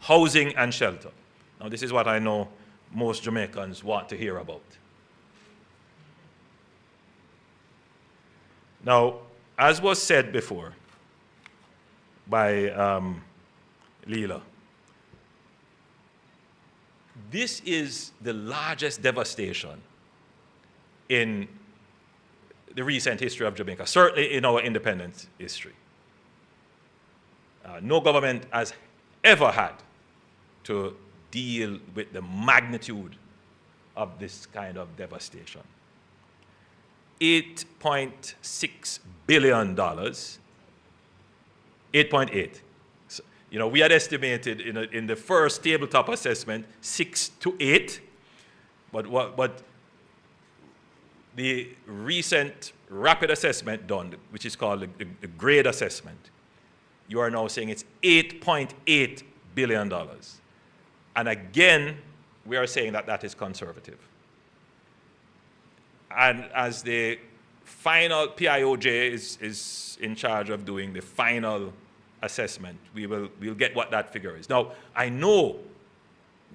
housing and shelter. Now, this is what I know most Jamaicans want to hear about. Now, as was said before by Leela, this is the largest devastation in the recent history of Jamaica, certainly in our independence history. No government has ever had to deal with the magnitude of this kind of devastation. $8.6 billion, 8.8. So, you know, we had estimated in the first tabletop assessment 6 to 8, but the recent rapid assessment done, which is called the grade assessment, you are now saying it's $8.8 billion. And again, we are saying that that is conservative. And as the final PIOJ is in charge of doing the final assessment, we'll get what that figure is. Now, I know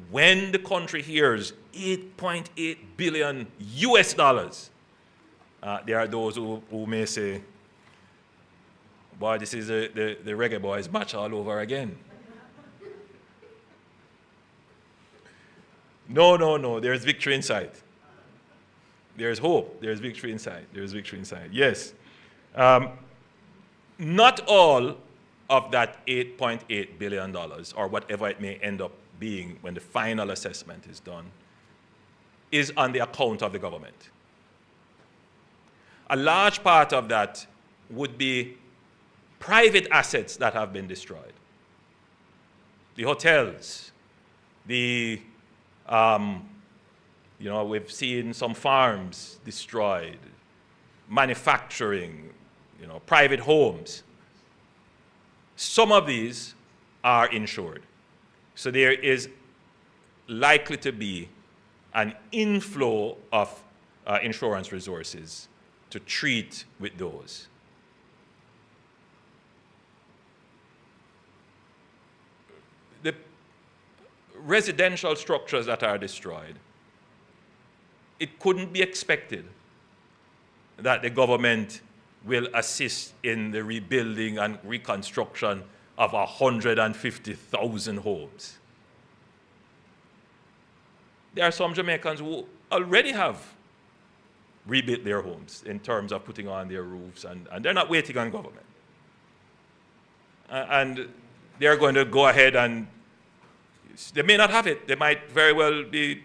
when the country hears 8.8 billion US dollars, there are those who may say, boy, this is the reggae boys match all over again. No, there's victory inside. There's hope, there's victory inside, there's victory inside, yes. Not all of that $8.8 billion, or whatever it may end up being when the final assessment is done, is on the account of the government. A large part of that would be private assets that have been destroyed. The hotels, the we've seen some farms destroyed, manufacturing, private homes. Some of these are insured. So there is likely to be an inflow of insurance resources to treat with those. The residential structures that are destroyed, it couldn't be expected that the government will assist in the rebuilding and reconstruction of 150,000 homes. There are some Jamaicans who already have rebuilt their homes in terms of putting on their roofs, and they're not waiting on government. And they're going to go ahead and, they may not have it. They might very well be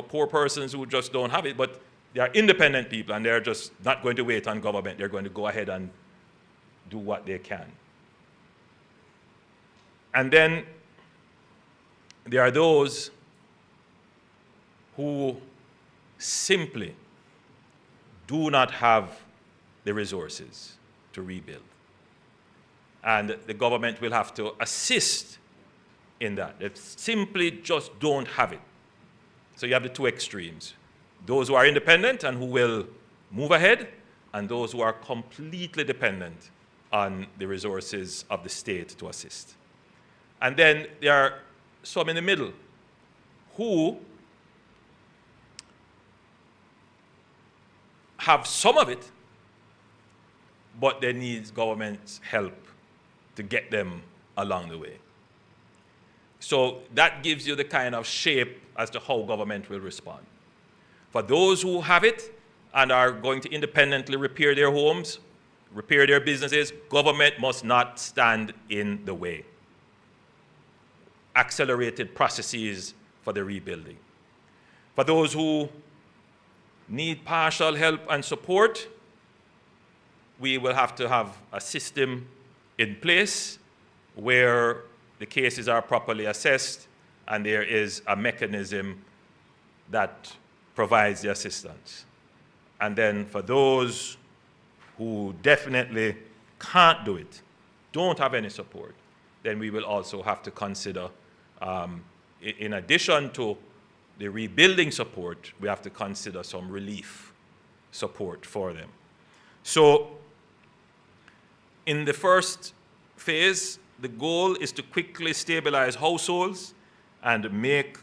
poor persons who just don't have it, but they are independent people and they're just not going to wait on government. They're going to go ahead and do what they can. And then there are those who simply do not have the resources to rebuild. And the government will have to assist in that. They simply just don't have it. So you have the two extremes. Those who are independent and who will move ahead, and those who are completely dependent on the resources of the state to assist. And then there are some in the middle who have some of it, but they need government's help to get them along the way. So that gives you the kind of shape as to how government will respond. For those who have it and are going to independently repair their homes, repair their businesses, government must not stand in the way. Accelerated processes for the rebuilding. For those who need partial help and support, we will have to have a system in place where the cases are properly assessed and there is a mechanism that provides the assistance. And then for those who definitely can't do it, don't have any support, then we will also have to consider, in addition to the rebuilding support, we have to consider some relief support for them. So in the first phase, the goal is to quickly stabilize households and make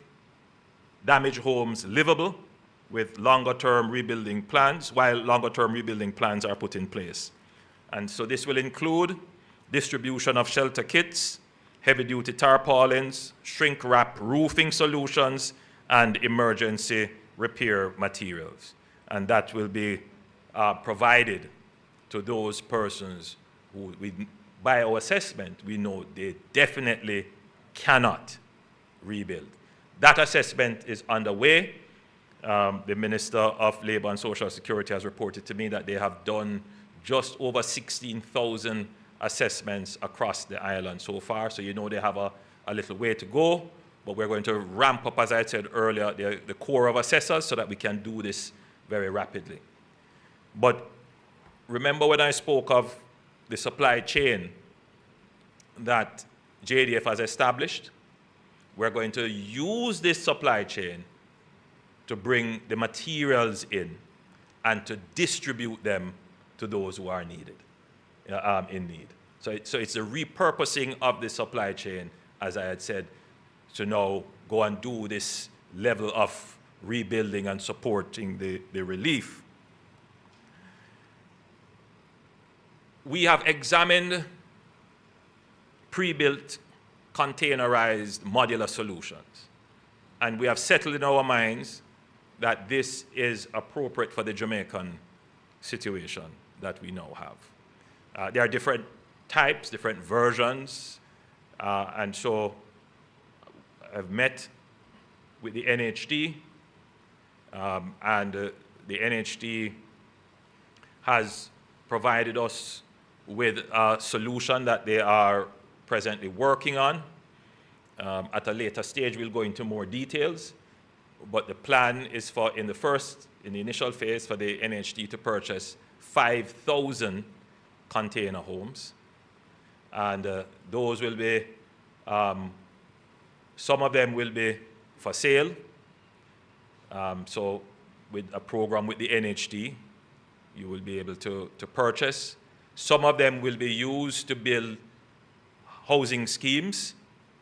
damaged homes livable with longer-term rebuilding plans, while longer-term rebuilding plans are put in place. And so this will include distribution of shelter kits, heavy-duty tarpaulins, shrink-wrap roofing solutions, and emergency repair materials. And that will be provided to those persons who, by our assessment, we know they definitely cannot rebuild. That assessment is underway. The Minister of Labour and Social Security has reported to me that they have done just over 16,000 assessments across the island so far. So you know they have a little way to go, but we're going to ramp up, as I said earlier, the core of assessors so that we can do this very rapidly. But remember when I spoke of the supply chain that JDF has established? We're going to use this supply chain to bring the materials in and to distribute them to those who are needed, in need. So it's a repurposing of the supply chain, as I had said, to now go and do this level of rebuilding and supporting the relief. We have examined pre-built, containerized modular solutions. And we have settled in our minds that this is appropriate for the Jamaican situation that we now have. There are different types, different versions, and so I've met with the NHD, and the NHD has provided us with a solution that they are presently working on. At a later stage, we'll go into more details, but the plan is for, in the initial phase, for the NHD to purchase 5,000 container homes. And those will be, some of them will be for sale. So with a program with the NHD, you will be able to purchase. Some of them will be used to build housing schemes,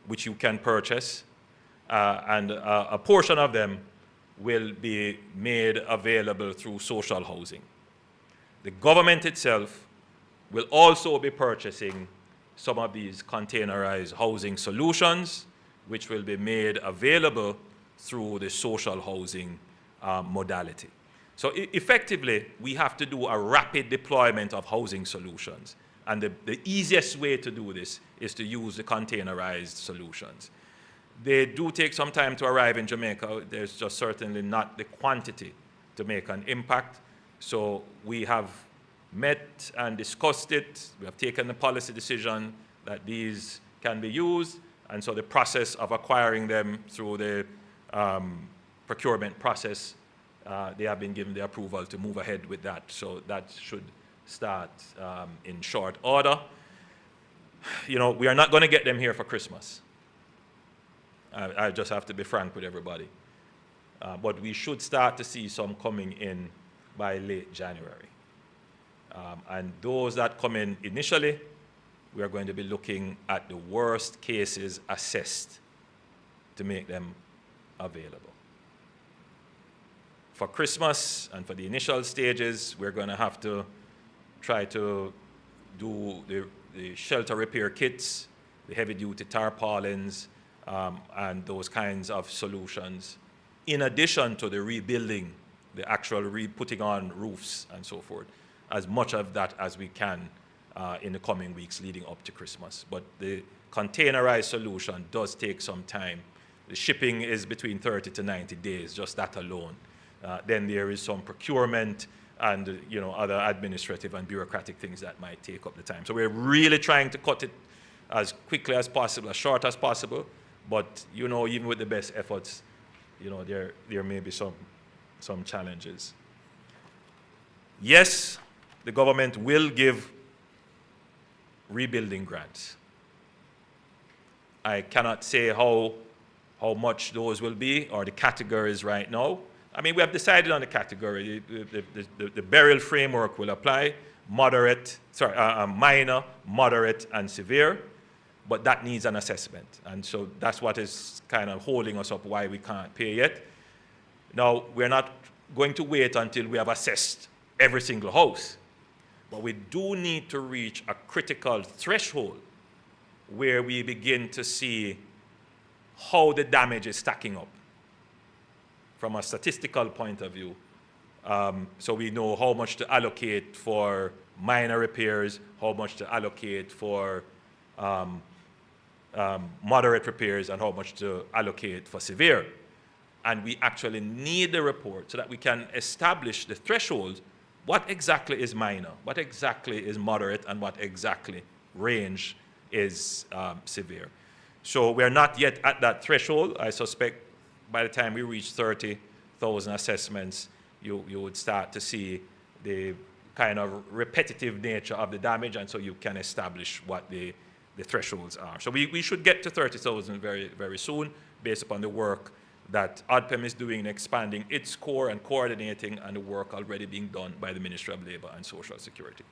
which you can purchase, and a portion of them will be made available through social housing. The government itself will also be purchasing some of these containerized housing solutions, which will be made available through the social housing modality. So effectively, we have to do a rapid deployment of housing solutions. And the easiest way to do this is to use the containerized solutions. They do take some time to arrive in Jamaica. There's just certainly not the quantity to make an impact. So we have met and discussed it. We have taken the policy decision that these can be used. And so the process of acquiring them through the procurement process, they have been given the approval to move ahead with that. So that should start in short order. You know, we are not going to get them here for Christmas. I just have to be frank with everybody. But we should start to see some coming in by late January. And those that come in initially, we are going to be looking at the worst cases assessed to make them available. For Christmas and for the initial stages, we're going to have to try to do the shelter repair kits, the heavy-duty tarpaulins, and those kinds of solutions, in addition to the rebuilding, the actual putting on roofs and so forth, as much of that as we can in the coming weeks leading up to Christmas. But the containerized solution does take some time. The shipping is between 30 to 90 days, just that alone. Then there is some procurement and other administrative and bureaucratic things that might take up the time. So we're really trying to cut it as quickly as possible, as short as possible. But even with the best efforts, there may be some challenges. Yes, the government will give rebuilding grants. I cannot say how much those will be or the categories right now. I mean, we have decided on the category. The burial framework will apply: minor, moderate, and severe. but that needs an assessment. And so that's what is kind of holding us up, why we can't pay yet. Now, we're not going to wait until we have assessed every single house, but we do need to reach a critical threshold where we begin to see how the damage is stacking up from a statistical point of view. So we know how much to allocate for minor repairs, how much to allocate for moderate repairs, and how much to allocate for severe. And we actually need the report so that we can establish the threshold. What exactly is minor? What exactly is moderate? And what exactly range is severe? So we're not yet at that threshold. I suspect by the time we reach 30,000 assessments, you would start to see the kind of repetitive nature of the damage, and so you can establish what the thresholds are. So we should get to 30,000 very, very soon, based upon the work that ODPEM is doing in expanding its core and coordinating, and the work already being done by the Ministry of Labor and Social Security.